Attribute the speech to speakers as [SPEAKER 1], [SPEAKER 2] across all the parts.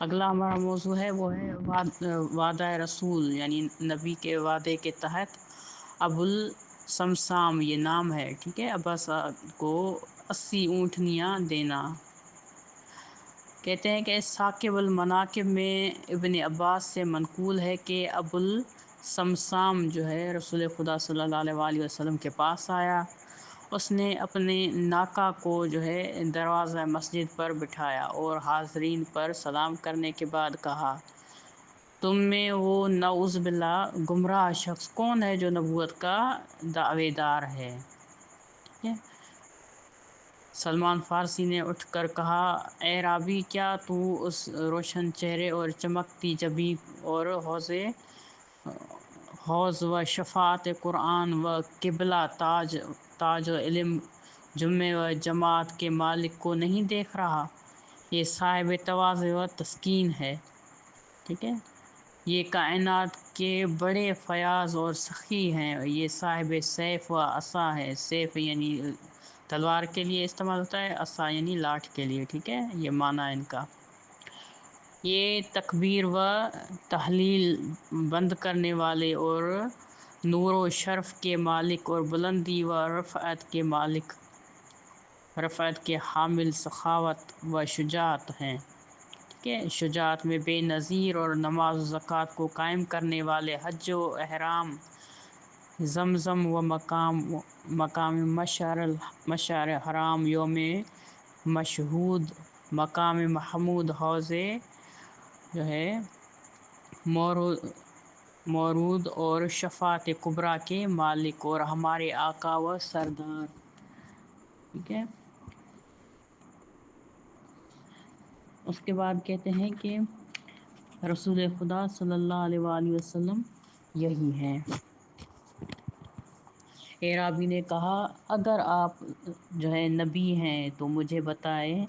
[SPEAKER 1] اگلا ہمارا موضوع ہے وہ ہے وعدہ رسول، یعنی نبی کے وعدے کے تحت ابوالسمسام یہ نام ہے، ٹھیک ہے، عباس کو 80 اونٹنیاں دینا۔ کہتے ہیں کہ ثاقب المناقب میں ابن عباس سے منقول ہے کہ ابوالسمسام جو ہے رسول خدا صلی اللہ علیہ وآلہ وسلم کے پاس آیا۔ اس نے اپنے ناکا کو جو ہے دروازہ مسجد پر بٹھایا اور حاضرین پر سلام کرنے کے بعد کہا، تم میں وہ نعوذ باللہ گمراہ شخص کون ہے جو نبوت کا دعوے دار ہے؟ ٹھیک ہے۔ سلمان فارسی نے اٹھ کر کہا، اے رابی، کیا تو اس روشن چہرے اور چمکتی جبیں اور حوض و شفاعت قرآن و قبلہ تاج و علم جمعہ و جماعت کے مالک کو نہیں دیکھ رہا؟ یہ صاحب تواضع و تسکین ہے، ٹھیک ہے، یہ کائنات کے بڑے فیاض اور سخی ہیں، یہ صاحب سیف و عصا ہے۔ سیف یعنی تلوار کے لیے استعمال ہوتا ہے، عصا یعنی لاٹھ کے لیے، ٹھیک ہے، یہ معنی ہے ان کا۔ یہ تکبیر و تحلیل بند کرنے والے اور نور و شرف کے مالک اور بلندی و رفعت کے حامل سخاوت و شجاعت ہیں، ٹھیک ہے، شجاعت میں بے نظیر اور نماز و زکوٰۃ کو قائم کرنے والے، حج و احرام، زمزم و مقام مشعر حرام، یوم مشہود، مقام محمود، حوض جو ہے مورود اور شفاعت کبریٰ کے مالک اور ہمارے آقا و سردار، ٹھیک ہے۔ اس کے بعد کہتے ہیں کہ رسول خدا صلی اللہ علیہ وآلہ وسلم یہی ہیں۔ عرابی نے کہا، اگر آپ جو ہے نبی ہیں تو مجھے بتائیں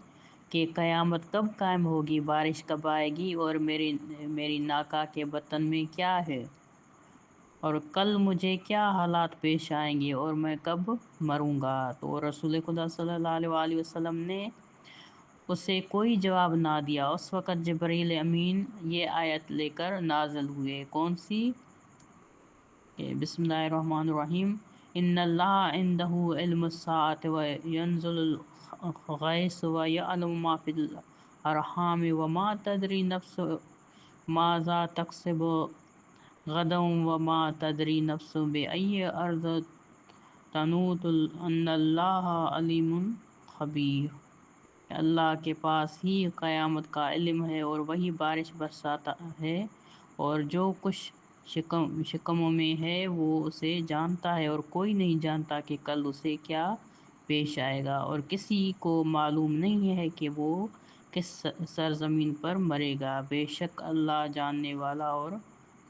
[SPEAKER 1] کہ قیامت کب قائم ہوگی، بارش کب آئے گی، اور میری ناکا کے بطن میں کیا ہے، اور کل مجھے کیا حالات پیش آئیں گے، اور میں کب مروں گا۔ تو رسول خدا صلی اللہ علیہ وآلہ وسلم نے اسے کوئی جواب نہ دیا۔ اس وقت جبرائیل امین یہ آیت لے کر نازل ہوئے، کون سی؟ کہ بسم اللہ الرحمن الرحیم، ان اللہ عندہ علم الساعۃ وینزل الغیث ویعلم ما فی الارحام وما تدری نفس ماذا تکسب غدا وما تدری نفس بأی ارض تموت ان اللہ علیم خبیر۔ اللہ کے پاس ہی قیامت کا علم ہے اور وہی بارش برساتا ہے، اور جو کچھ شکموں میں ہے وہ اسے جانتا ہے، اور کوئی نہیں جانتا کہ کل اسے کیا پیش آئے گا، اور کسی کو معلوم نہیں ہے کہ وہ کس سرزمین پر مرے گا، بے شک اللہ جاننے والا اور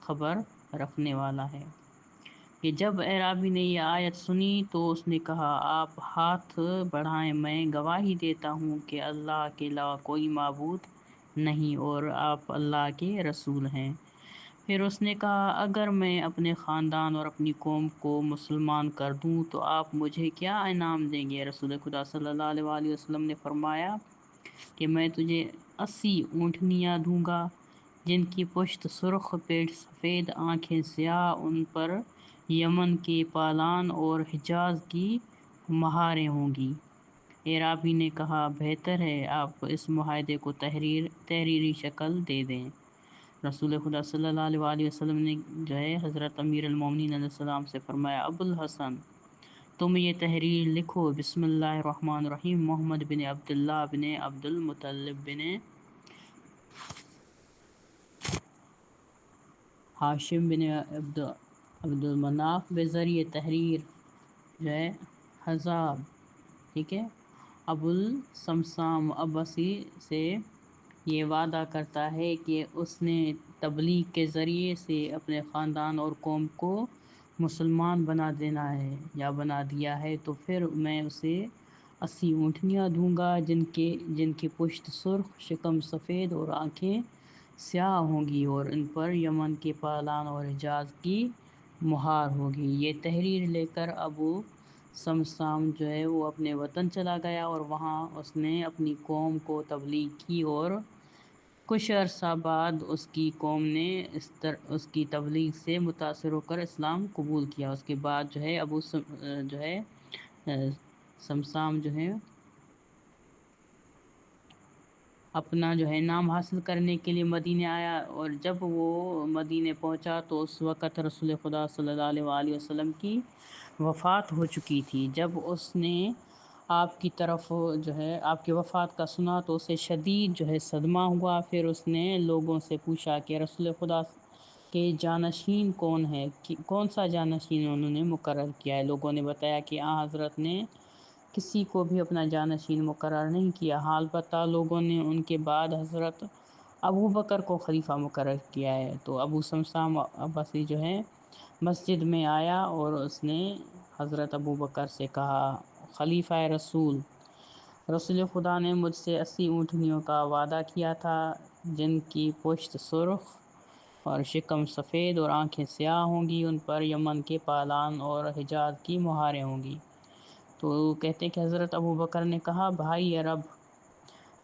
[SPEAKER 1] خبر رکھنے والا ہے۔ کہ جب عرابی نے یہ آیت سنی تو اس نے کہا، آپ ہاتھ بڑھائیں، میں گواہی دیتا ہوں کہ اللہ کے علاوہ کوئی معبود نہیں اور آپ اللہ کے رسول ہیں۔ پھر اس نے کہا، اگر میں اپنے خاندان اور اپنی قوم کو مسلمان کر دوں تو آپ مجھے کیا انعام دیں گے؟ رسول خدا صلی اللہ علیہ وآلہ وسلم نے فرمایا کہ میں تجھے 80 اونٹنیاں دوں گا جن کی پشت سرخ، پیٹھ سفید، آنکھیں سیاہ، ان پر یمن کے پالان اور حجاز کی مہاریں ہوں گی۔ عرابی نے کہا، بہتر ہے آپ اس معاہدے کو تحریری شکل دے دیں۔ رسول خدا صلی اللہ علیہ وآلہ وسلم نے جو ہے حضرت امیر المومنین علیہ السلام سے فرمایا، ابوالحسن، تم یہ تحریر لکھو، بسم اللہ الرحمن الرحیم، محمد بن عبداللہ بن عبد المطلب بن ہاشم بن عبد المناف بذریعہ تحریر جو ہے حزاب، ٹھیک ہے، ابوالسمسام عباسی سے یہ وعدہ کرتا ہے کہ اس نے تبلیغ کے ذریعے سے اپنے خاندان اور قوم کو مسلمان بنا دینا ہے یا بنا دیا ہے، تو پھر میں اسے 80 اونٹنیاں دوں گا جن کی پشت سرخ، شکم سفید اور آنکھیں سیاہ ہوں گی، اور ان پر یمن کے پالان اور حجاز کی مہار ہوگی۔ یہ تحریر لے کر ابو سمسام جو ہے وہ اپنے وطن چلا گیا، اور وہاں اس نے اپنی قوم کو تبلیغ کی اور کچھ عرصہ بعد اس کی قوم نے اس کی تبلیغ سے متاثر ہو کر اسلام قبول کیا۔ اس کے بعد جو ہے جو ہے سمسام جو ہے اپنا جو ہے نام حاصل کرنے کے لیے مدینے آیا، اور جب وہ مدینے پہنچا تو اس وقت رسول خدا صلی اللہ علیہ وآلہ وسلم کی وفات ہو چکی تھی۔ جب اس نے آپ کی طرف جو ہے آپ کی وفات کا سنا تو اسے شدید جو ہے صدمہ ہوا۔ پھر اس نے لوگوں سے پوچھا کہ رسول خدا کے جانشین کون ہے، کون سا جانشین انہوں نے مقرر کیا ہے۔ لوگوں نے بتایا کہ حضرت نے کسی کو بھی اپنا جانشین مقرر نہیں کیا، البتہ لوگوں نے ان کے بعد حضرت ابو بکر کو خلیفہ مقرر کیا ہے۔ تو ابو سمسام عباسی جو ہے مسجد میں آیا اور اس نے حضرت ابو بکر سے کہا، خلیفہ رسول خدا نے مجھ سے 80 اونٹنیوں کا وعدہ کیا تھا، جن کی پشت سرخ اور شکم سفید اور آنکھیں سیاہ ہوں گی، ان پر یمن کے پالان اور حجاز کی مہاریں ہوں گی۔ تو کہتے ہیں کہ حضرت ابو بکر نے کہا، بھائی عرب،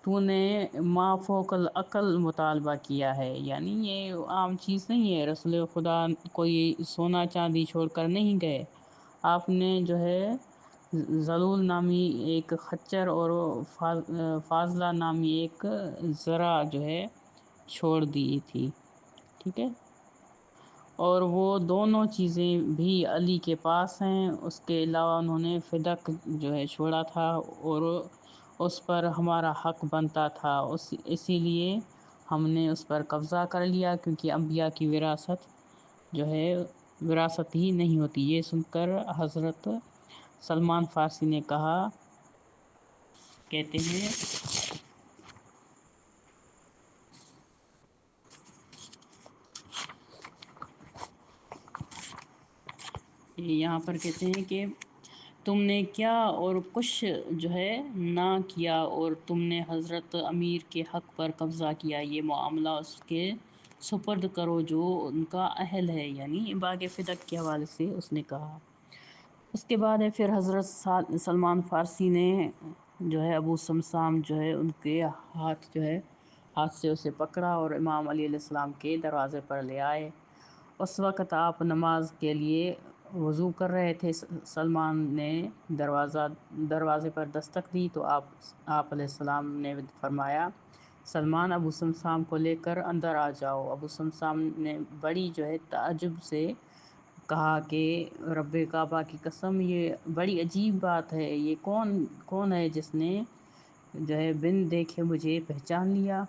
[SPEAKER 1] تو نے ما فوق العقل مطالبہ کیا ہے، یعنی یہ عام چیز نہیں ہے، رسول خدا کوئی سونا چاندی چھوڑ کر نہیں گئے، آپ نے جو ہے ذلول نامی ایک خچر اور فاضلہ نامی ایک ذرا جو ہے چھوڑ دی تھی، ٹھیک ہے، اور وہ دونوں چیزیں بھی علی کے پاس ہیں۔ اس کے علاوہ انہوں نے فدق جو ہے چھوڑا تھا اور اس پر ہمارا حق بنتا تھا، اسی لیے ہم نے اس پر قبضہ کر لیا، کیونکہ انبیاء کی وراثت جو ہے وراثت ہی نہیں ہوتی۔ یہ سن کر حضرت سلمان فارسی نے کہا، کہتے ہیں یہاں پر کہتے ہیں کہ تم نے کیا اور کچھ جو ہے نہ کیا، اور تم نے حضرت امیر کے حق پر قبضہ کیا، یہ معاملہ اس کے سپرد کرو جو ان کا اہل ہے، یعنی باغ فدق کے حوالے سے اس نے کہا۔ اس کے بعد ہے پھر حضرت سلمان فارسی نے جو ہے ابو سمسام جو ہے ان کے ہاتھ سے اسے پکڑا اور امام علی علیہ السلام کے دروازے پر لے آئے۔ اس وقت آپ نماز کے لیے وضو کر رہے تھے۔ سلمان نے دروازے پر دستک دی تو آپ علیہ السلام نے فرمایا، سلمان، ابو سمسام کو لے کر اندر آ جاؤ۔ ابو سمسام نے بڑی جو ہے تعجب سے کہا کہ رب کعبہ کی قسم، یہ بڑی عجیب بات ہے، یہ کون ہے جس نے جو ہے بن دیکھے مجھے پہچان لیا؟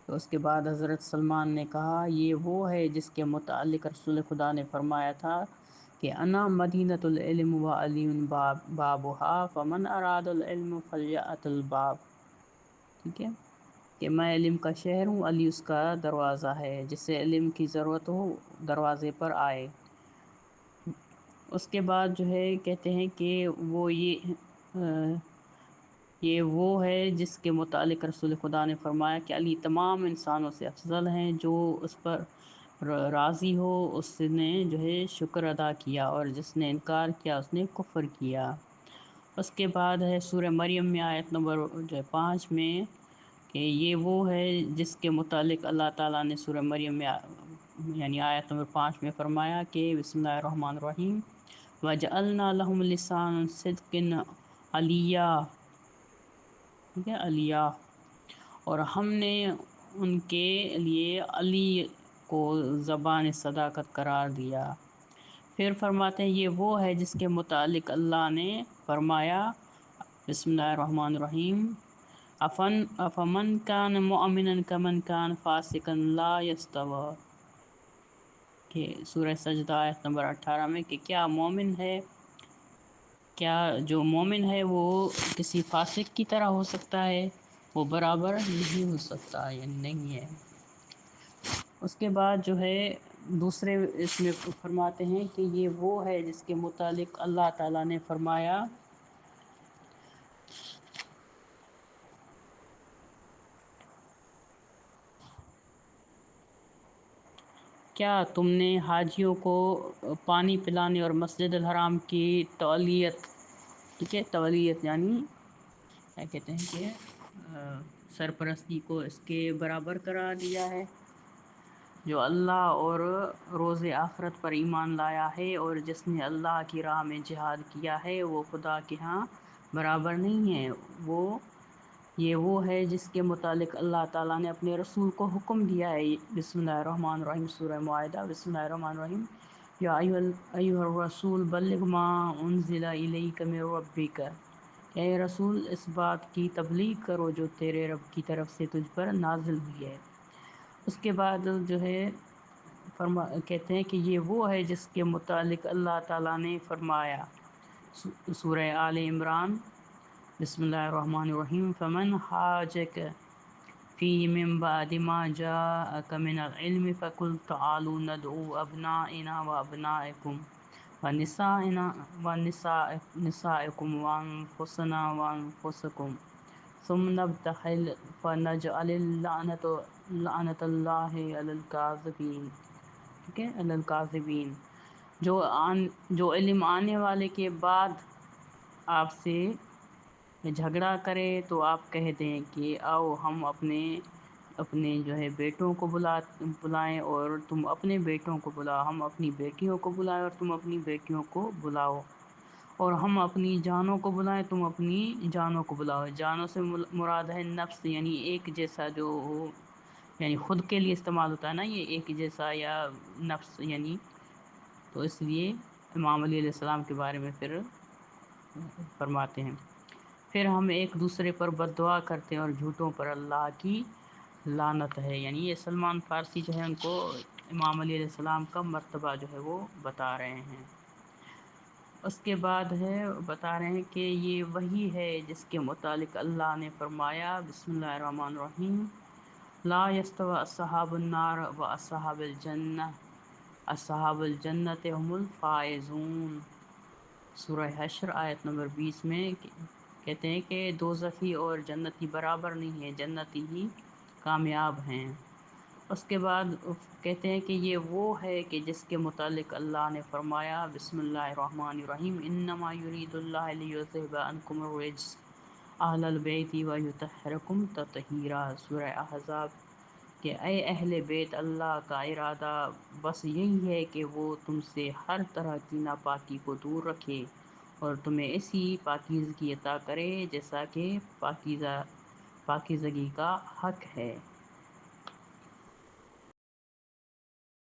[SPEAKER 1] تو اس کے بعد حضرت سلمان نے کہا، یہ وہ ہے جس کے متعلق رسول خدا نے فرمایا تھا کہ انا مدینۃ العلم و علی بابھا فمن اراد العلم فلیأت الباب، ٹھیک ہے، کہ میں علم کا شہر ہوں، علی اس کا دروازہ ہے، جسے علم کی ضرورت ہو دروازے پر آئے۔ اس کے بعد جو ہے کہتے ہیں کہ یہ وہ ہے جس کے متعلق رسول خدا نے فرمایا کہ علی تمام انسانوں سے افضل ہیں، جو اس پر راضی ہو اس نے جو ہے شکر ادا کیا، اور جس نے انکار کیا اس نے کفر کیا۔ اس کے بعد ہے سورہ مریم میں آیت نمبر 5 میں کہ یہ وہ ہے جس کے متعلق اللہ تعالیٰ نے سورہ مریم میں یعنی آیت نمبر 5 میں فرمایا کہ بسم اللہ الرحمن الرحیم وَجَعَلْنَا لَهُمْ لِسَانَ صِدْقٍ عَلِيًّا، ٹھیک ہے، علیہ، اور ہم نے ان کے لیے علی کو زبان صداقت قرار دیا۔ پھر فرماتے ہیں یہ وہ ہے جس کے متعلق اللہ نے فرمایا بسم اللہ الرحمن الرحیم افمن کان مؤمنا کمن کان فاسقا لا یستوی، کہ سورہ سجدہ آیت نمبر 18 میں کہ کیا جو مومن ہے وہ کسی فاسق کی طرح ہو سکتا ہے؟ وہ برابر نہیں ہو سکتا، یعنی نہیں ہے۔ اس کے بعد جو ہے دوسرے اس میں فرماتے ہیں کہ یہ وہ ہے جس کے متعلق اللہ تعالیٰ نے فرمایا کیا تم نے حاجیوں کو پانی پلانے اور مسجد الحرام کی تولیت، ٹھیک ہے، تولیت یعنی کیا کہتے ہیں کہ سرپرستی کو اس کے برابر قرار دیا ہے۔ جو اللہ اور روز آخرت پر ایمان لایا ہے اور جس نے اللہ کی راہ میں جہاد کیا ہے وہ خدا کے ہاں برابر نہیں ہے۔ وہ ہے جس کے متعلق اللہ تعالیٰ نے اپنے رسول کو حکم دیا ہے۔ بسم اللہ الرحمن الرحیم، سورہ معاہدہ۔ بسم اللہ الرحمن الرحیم، یا ایھا الرسول بلغ ما انزل الیک من ربک، اے رسول اس بات کی تبلیغ کرو جو تیرے رب کی طرف سے تجھ پر نازل ہوئی ہے۔ اس کے بعد جو ہے کہتے ہیں کہ یہ وہ ہے جس کے متعلق اللہ تعالیٰ نے فرمایا، سورہ آل عمران۔ بسم اللہ الرحمن الرحیم، فمن حاجک فی من بعد ما جاءک من العلم فقل تعالوا ندعو ابنائنا وابنائکم ونسائکم وانفسنا وانفسکم ثم نبتہل فنجعل لعنت اللہ علی الکاذبین، ٹھیک ہے، علی الکاذبین۔ جو علم آنے والے کے بعد آپ سے جھگڑا کرے تو آپ کہہ دیں کہ آؤ ہم اپنے جو ہے بیٹوں کو بلائیں اور تم اپنے بیٹوں کو بلاؤ، ہم اپنی بیٹیوں کو بلائیں اور تم اپنی بیٹیوں کو بلاؤ، اور ہم اپنی جانوں کو بلائیں تم اپنی جانوں کو بلاؤ۔ جانوں سے مراد ہے نفس، یعنی ایک جیسا، جو یعنی خود کے لیے استعمال ہوتا ہے نا یہ ایک جیسا، یا نفس یعنی، تو اس لیے امام علی علیہ السلام کے بارے میں پھر فرماتے ہیں، پھر ہم ایک دوسرے پر بد دعا کرتے ہیں اور جھوٹوں پر اللہ کی لعنت ہے۔ یعنی یہ سلمان فارسی جو ہے ان کو امام علی علیہ السلام کا مرتبہ جو ہے وہ بتا رہے ہیں۔ اس کے بعد ہے بتا رہے ہیں کہ یہ وہی ہے جس کے متعلق اللہ نے فرمایا، بسم اللہ الرحمن الرحیم، لا یستوی اصحاب النار و اصحاب الجنہ، اصحاب الجنت هم الفائزون۔ سورہ حشر آیت نمبر 20 میں کہتے ہیں کہ دوزخی اور جنتی برابر نہیں ہیں، جنتی ہی کامیاب ہیں۔ اس کے بعد کہتے ہیں کہ یہ وہ ہے کہ جس کے متعلق اللہ نے فرمایا، بسم اللہ الرحمن الرحیم، انما یرید اللہ لیذھب عنکم الرجس اہل البیت ویطہرکم تطہیرا۔ سورہ احزاب، کہ اے اہل بیت، اللہ کا ارادہ بس یہی ہے کہ وہ تم سے ہر طرح کی ناپاکی کو دور رکھے اور تمہیں ایسی پاکیزگی عطا کرے جیسا کہ پاکیزگی کا حق ہے۔